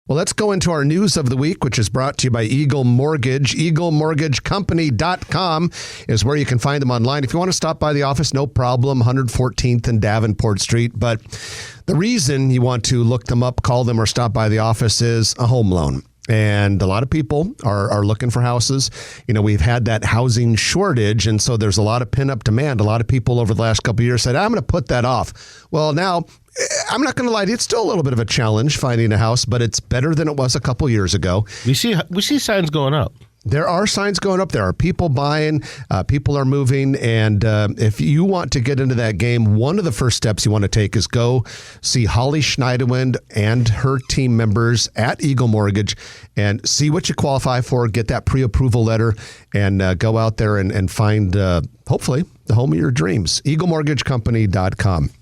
Well, let's go into our news of the week, which is brought to you by Eagle Mortgage. EagleMortgageCompany.com is where you can find them online. If you want to stop by the office, no problem, 114th and Davenport Street. But the reason you want to look them up, call them, or stop by the office is a home loan. And a lot of people are looking for houses. You know, we've had that housing shortage, and so there's a lot of pent-up demand. A lot of people over the last couple of years said, I'm going to put that off. Well, now, I'm not going to lie to you, it's still a little bit of a challenge finding a house, but it's better than it was a couple years ago. We see signs going up. There are signs going up. There are people buying, people are moving. And if you want to get into that game, one of the first steps you want to take is go see Holly Schneiderwind and her team members at Eagle Mortgage and see what you qualify for, get that pre-approval letter, and go out there and find, hopefully, the home of your dreams. EagleMortgageCompany.com.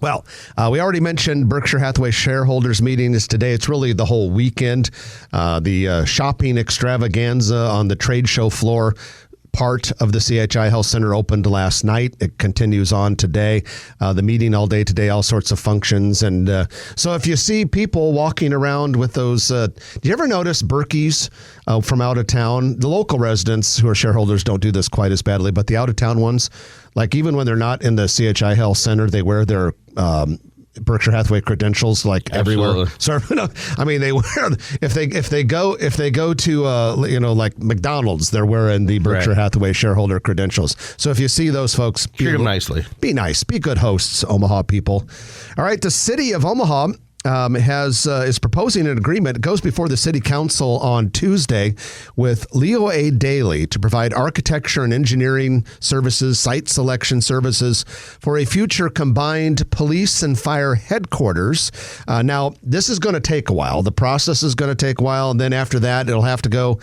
Well, we already mentioned Berkshire Hathaway shareholders meeting is today. It's really the whole weekend. The shopping extravaganza on the trade show floor part of the CHI Health Center opened last night. It continues on today. The meeting all day today, all sorts of functions. And so if you see people walking around with those, do you ever notice Berkeys from out of town? The local residents who are shareholders don't do this quite as badly, but the out of town ones, like even when they're not in the CHI Health Center, they wear their Berkshire Hathaway credentials like everywhere. So, I mean, they wear if they go to like McDonald's, they're wearing the Berkshire Hathaway shareholder credentials. So if you see those folks, treat them nicely. Be nice. Be good hosts, Omaha people. All right, the city of Omaha is proposing an agreement. It goes before the city council on Tuesday with Leo A. Daly to provide architecture and engineering services, site selection services for a future combined police and fire headquarters. Now, this is going to take a while. The process is going to take a while, and then after that, it'll have to go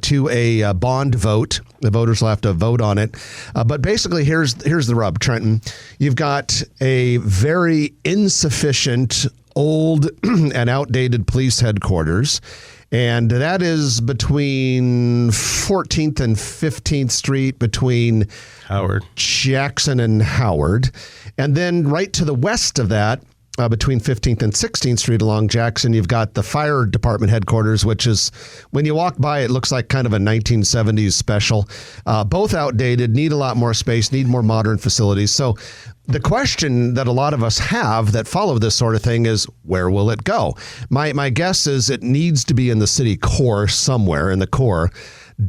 to a bond vote. The voters will have to vote on it. But basically, here's the rub, Trenton. You've got a very insufficient, old and outdated police headquarters, and that is between 14th and 15th Street, between Howard, Jackson and Howard, and then right to the west of that, between 15th and 16th Street along Jackson, you've got the fire department headquarters, which is, when you walk by, it looks like kind of a 1970s special. Both outdated, need a lot more space, need more modern facilities. So the question that a lot of us have that follow this sort of thing is, where will it go? My guess is it needs to be in the city core somewhere, in the core.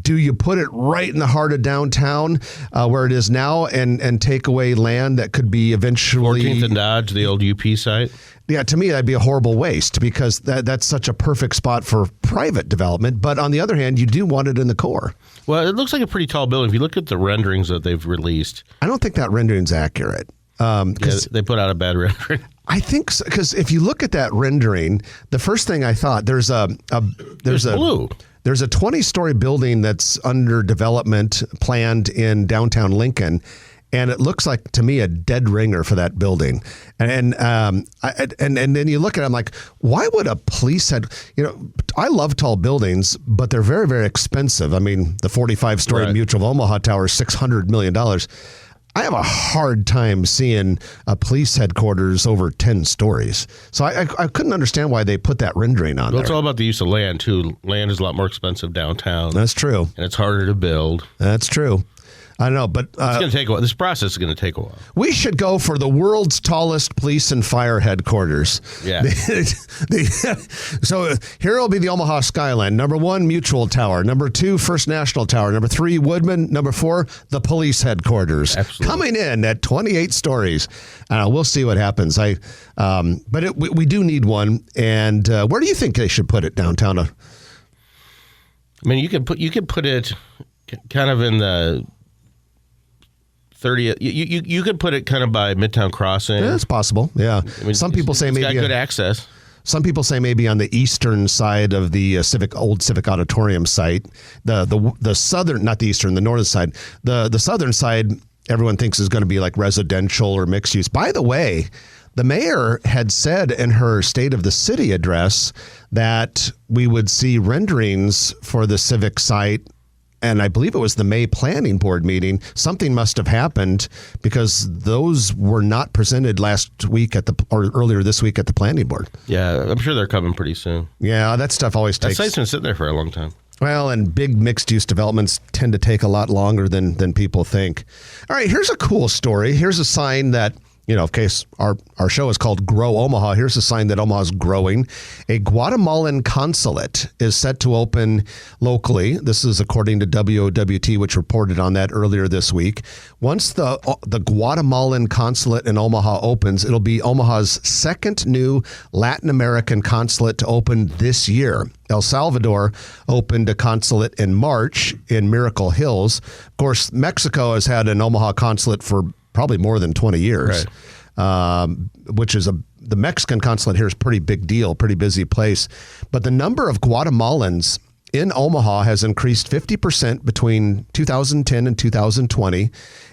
Do you put it right in the heart of downtown where it is now and take away land that could be eventually... 14th and Dodge, the old UP site? Yeah, to me, that'd be a horrible waste because that's such a perfect spot for private development. But on the other hand, you do want it in the core. Well, it looks like a pretty tall building. If you look at the renderings that they've released... I don't think that rendering's accurate. They put out a bad rendering. I think so, because if you look at that rendering, the first thing I thought, there's blue. There's a 20-story building that's under development planned in downtown Lincoln, and it looks like to me a dead ringer for that building. And then you look at it, I'm like, why would a police head? I love tall buildings, but they're very, very expensive. I mean, the 45-story Mutual of Omaha Tower is $600 million. I have a hard time seeing a police headquarters over 10 stories. So I couldn't understand why they put that rendering on there. It's all about the use of land, too. Land is a lot more expensive downtown. That's true. And it's harder to build. That's true. I don't know, but... it's going to take a while. This process is going to take a while. We should go for the world's tallest police and fire headquarters. Yeah. So here will be the Omaha skyline. Number 1, Mutual Tower. Number 2, First National Tower. Number 3, Woodman. Number 4, the police headquarters. Absolutely. Coming in at 28 stories. We'll see what happens. But we do need one. And where do you think they should put it downtown? I mean, you could put it kind of in the 30th. You could put it kind of by Midtown Crossing. Yeah, it's possible. Yeah. I mean, some people say it's maybe got good access. Some people say maybe on the eastern side of the old Civic Auditorium site, the southern, not the eastern, the northern side, the southern side, everyone thinks is going to be like residential or mixed use. By the way, the mayor had said in her State of the City address that we would see renderings for the Civic site and I believe it was the May Planning Board meeting, something must have happened because those were not presented last week or earlier this week at the Planning Board. Yeah, I'm sure they're coming pretty soon. Yeah, that stuff always That takes... site's been sitting there for a long time. Well, and big mixed-use developments tend to take a lot longer than people think. All right, here's a cool story. Here's a sign that, in case our show is called Grow Omaha, here's a sign that Omaha's growing. A Guatemalan consulate is set to open locally. This is according to WOWT, which reported on that earlier this week. Once the Guatemalan consulate in Omaha opens, it'll be Omaha's second new Latin American consulate to open this year. El Salvador opened a consulate in March in Miracle Hills. Of course, Mexico has had an Omaha consulate for probably more than 20 years, which is the Mexican consulate here is a pretty big deal, pretty busy place. But the number of Guatemalans in Omaha has increased 50% between 2010 and 2020.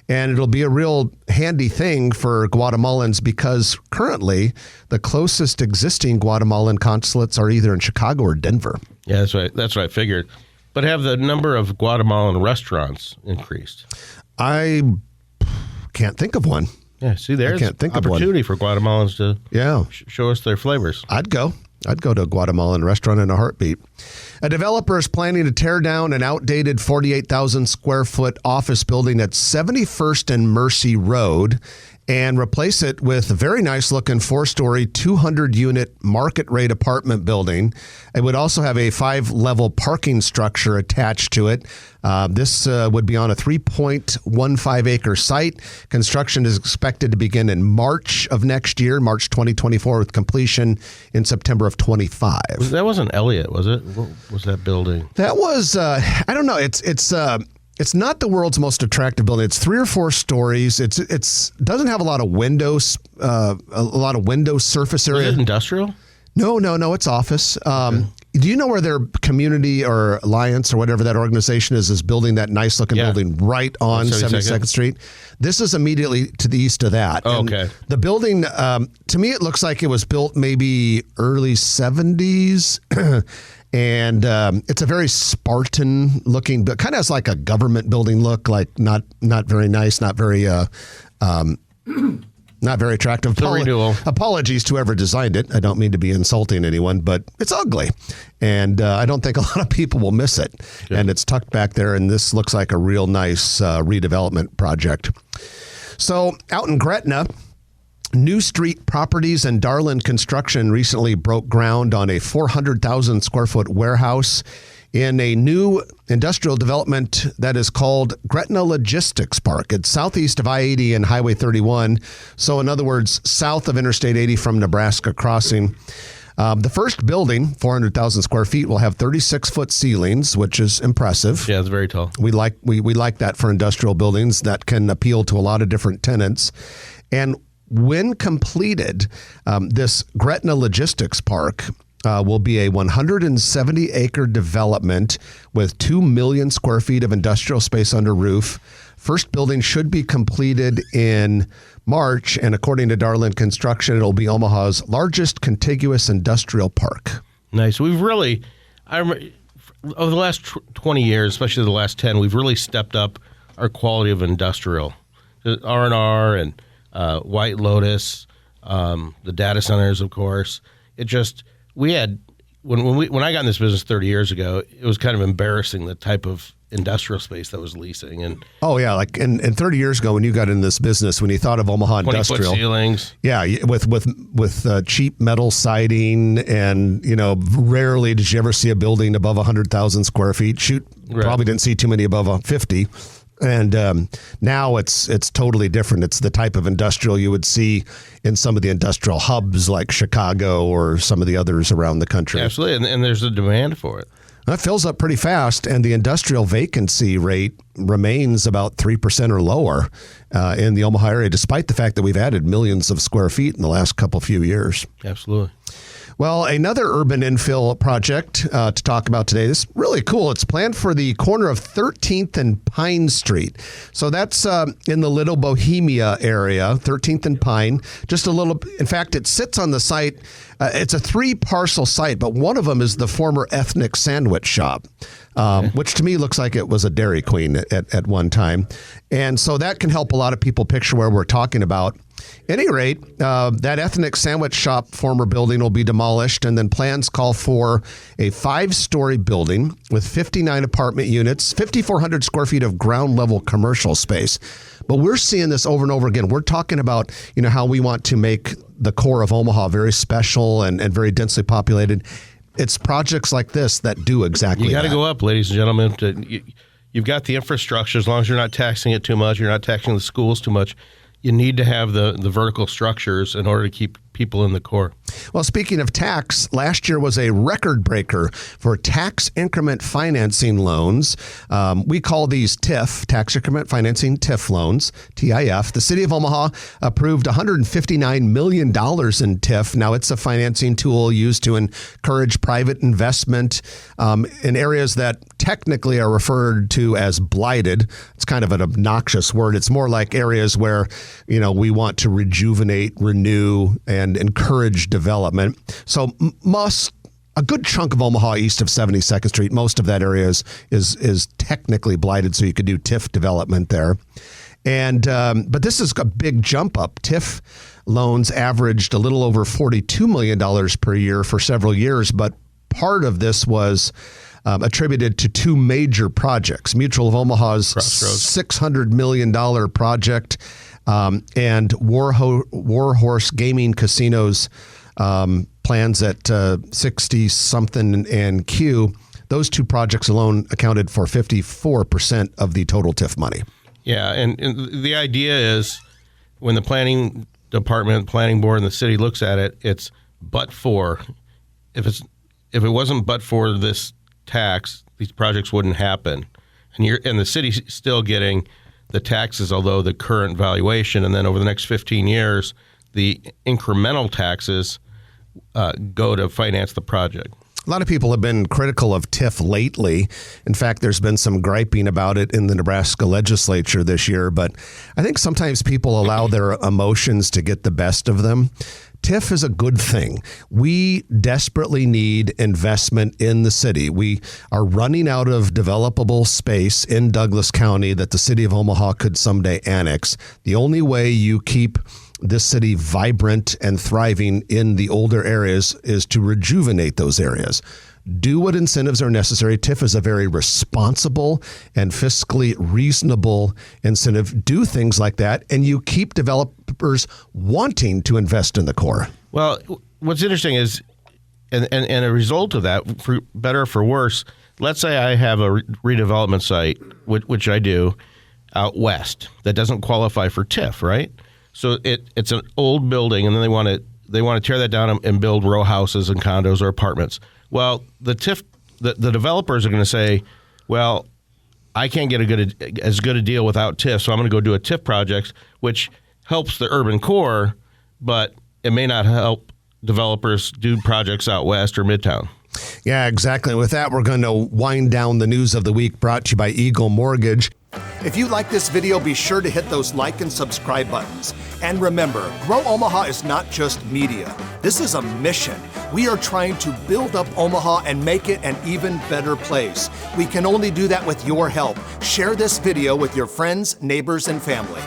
And it'll be a real handy thing for Guatemalans because currently the closest existing Guatemalan consulates are either in Chicago or Denver. Yeah, that's right. That's what I figured. But have the number of Guatemalan restaurants increased? I can't think of one. Yeah, see, there's opportunity for Guatemalans to show us their flavors. I'd go to a Guatemalan restaurant in a heartbeat. A developer is planning to tear down an outdated 48,000 square foot office building at 71st and Mercy Road and replace it with a very nice looking 4-story, 200-unit market rate apartment building. It would also have a 5-level parking structure attached to it. This would be on a 3.15 acre site. Construction is expected to begin in March of next year, March 2024, with completion in September of 25. That wasn't Elliott, was it? What was that building? That was, I don't know. It's not the world's most attractive building. It's 3 or 4 stories. It's doesn't have a lot of windows, a lot of window surface area. Is it industrial? No. It's office. Do you know where their community or alliance or whatever that organization is building that nice looking building right on 72nd Street? This is immediately to the east of that. Oh, okay. The building, to me, it looks like it was built maybe early 70s. And it's a very Spartan looking, but kind of has like a government building look, like not very nice, not very attractive. Apologies to whoever designed it. I don't mean to be insulting anyone, but it's ugly. And I don't think a lot of people will miss it. Good. And it's tucked back there, and this looks like a real nice redevelopment project. So out in Gretna, New Street Properties and Darland Construction recently broke ground on a 400,000 square foot warehouse in a new industrial development that is called Gretna Logistics Park. It's southeast of I-80 and Highway 31. So in other words, south of Interstate 80 from Nebraska Crossing. The first building, 400,000 square feet, will have 36-foot ceilings, which is impressive. Yeah, it's very tall. We like that for industrial buildings. That can appeal to a lot of different tenants. And when completed, this Gretna Logistics Park will be a 170-acre development with 2 million square feet of industrial space under roof. First building should be completed in March, and according to Darland Construction, it'll be Omaha's largest contiguous industrial park. Nice. We've really, over the last 20 years, especially the last 10, we've really stepped up our quality of industrial. R&R and White Lotus, the data centers, of course. We had when I got in this business 30 years ago, it was kind of embarrassing the type of industrial space that was leasing. And like and 30 years ago when you got in this business, when you thought of Omaha 20-foot industrial ceilings, with cheap metal siding, and rarely did you ever see a building above 100,000 square feet. Probably didn't see too many above 50. And now it's totally different. It's the type of industrial you would see in some of the industrial hubs like Chicago or some of the others around the country. Absolutely, and there's a demand for it. That fills up pretty fast, and the industrial vacancy rate remains about 3% or lower in the Omaha area, despite the fact that we've added millions of square feet in the last few years. Absolutely. Well, another urban infill project to talk about today. This is really cool. It's planned for the corner of 13th and Pine Street. So that's in the Little Bohemia area, 13th and Pine. Just a little, in fact, it sits on the site. It's a 3-parcel site, but one of them is the former ethnic sandwich shop, which to me looks like it was a Dairy Queen at one time. And so that can help a lot of people picture where we're talking about. At any rate, that ethnic sandwich shop former building will be demolished, and then plans call for a 5-story building with 59 apartment units, 5,400 square feet of ground level commercial space. But we're seeing this over and over again. We're talking about, how we want to make the core of Omaha very special and very densely populated. It's projects like this that do exactly that. You got to go up, ladies and gentlemen. You've got the infrastructure. As long as you're not taxing it too much, you're not taxing the schools too much, you need to have the vertical structures in order to keep people in the core. Well, speaking of tax, last year was a record breaker for tax increment financing loans. We call these TIF, tax increment financing TIF loans, TIF. The city of Omaha approved $159 million in TIF. Now, it's a financing tool used to encourage private investment in areas that technically are referred to as blighted. It's kind of an obnoxious word. It's more like areas where, we want to rejuvenate, renew, and encourage development. So a good chunk of Omaha east of 72nd Street, most of that area is technically blighted, so you could do TIF development there. And but this is a big jump up. TIF loans averaged a little over $42 million per year for several years, but part of this was attributed to 2 major projects. Mutual of Omaha's $600 million project and Warhorse Gaming Casino's plans at 60-something and Q. Those 2 projects alone accounted for 54% of the total TIF money. Yeah, and the idea is when the planning department, planning board, and the city looks at it, it's but for. If it wasn't but for this tax, these projects wouldn't happen. And the city's still getting the taxes, although the current valuation, and then over the next 15 years, the incremental taxes go to finance the project. A lot of people have been critical of TIF lately. In fact, there's been some griping about it in the Nebraska legislature this year, but I think sometimes people allow their emotions to get the best of them. TIF is a good thing. We desperately need investment in the city. We are running out of developable space in Douglas County that the city of Omaha could someday annex. The only way you keep this city vibrant and thriving in the older areas is to rejuvenate those areas. Do what incentives are necessary. TIF is a very responsible and fiscally reasonable incentive. Do things like that, and you keep developers wanting to invest in the core. Well, what's interesting is, and a result of that, for better or for worse, let's say I have a redevelopment site, which I do, out west that doesn't qualify for TIF, right? So it's an old building, and then they want to tear that down and build row houses and condos or apartments. Well, the TIF, the developers are going to say, well, I can't get as good a deal without TIF, so I'm going to go do a TIF project, which helps the urban core, but it may not help developers do projects out west or Midtown. Yeah, exactly. With that, we're going to wind down the news of the week, brought to you by Eagle Mortgage. If you like this video, be sure to hit those like and subscribe buttons. And remember, Grow Omaha is not just media. This is a mission. We are trying to build up Omaha and make it an even better place. We can only do that with your help. Share this video with your friends, neighbors, and family.